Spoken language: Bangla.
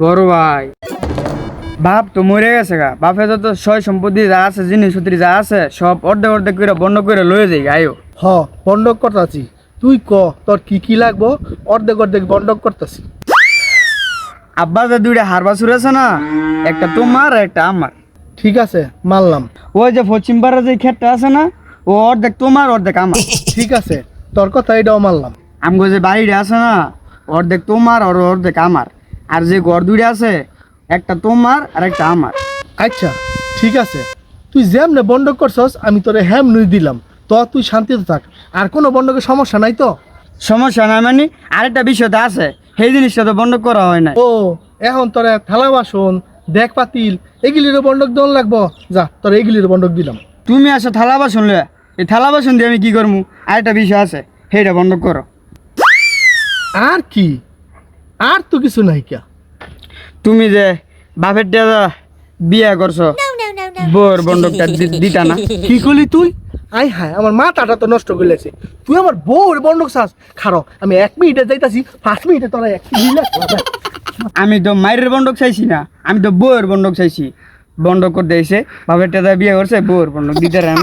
বড় ভাই, বাপ তো মরে গেছে গা। বাপে তো সয় সম্পত্তি যা আছে, জিনিসপত্র যা আছে সব অর্ধেক অর্ধেক করে বন্ধ করে লয়ে যাই গায়ও। হ বন্ধক করতাছি, তুই ক তোর কি কি লাগবো, অর্ধেক অর্ধেক বন্ধক করতাছি। আব্বা যে দুইটা হারবা সুর আছে না, একটা তোমার আর একটা আমার। ঠিক আছে মানলাম। ওই যে পশ্চিম পাড়ার যে ক্ষেতটা আছে না, ও অর্ধেক তোমার অর্ধেক আমার। ঠিক আছে তোর কথা এটাও মানলাম। আমগো যে বাড়িটা আছে না, অর্ধেক তোমার আর অর্ধেক আমার। আর যে ঘর দুইটা আছে, একটা তোমার আর একটা আমার। আচ্ছা ঠিক আছে, তুই যেমনে বন্ধক করছস আমি তোরে হেমনই দিলাম, তো তুই শান্তিতে থাক। আর কোনো বন্ধকের সমস্যা নাই তো? সমস্যা নাই মানে আরেকটা বিষয় তো আছে, সেই জিনিসটা তো বন্ধ করা হয় না। ও এখন তোরে থালা বাসন দেখ পাতিল এগুলির বন্ধক দন লাগবো, যা তোর এগুলির বন্ধক দিলাম। তুমি আসো থালা বাসন লয়ে, এই থালা বাসন দিয়ে আমি কি করবো? আরেকটা বিষয় আছে, সেইটা বন্ধ করো। আর কি? আর তো কিছু নাই কে? তুমি যে বাপের টেরা বিয়ে করছো, বোর বন্ধকটা দিতা না? কি করলি তুই? আই হায় আমার মাথাটা তো নষ্ট করে লেছে। তুই আমার বউর বন্ধক চাস? খারো আমি 1 মিনিটে যাইতাছি, 5 মিনিটে তোরা এক আমি তো মায়ের বন্ধক চাইছি না, আমি তো বউয়ের বন্ধক চাইছি। বন্ধক করতে এসে বাপের টেরা বিয়ে করছে, বউর বন্ধক দিতে না।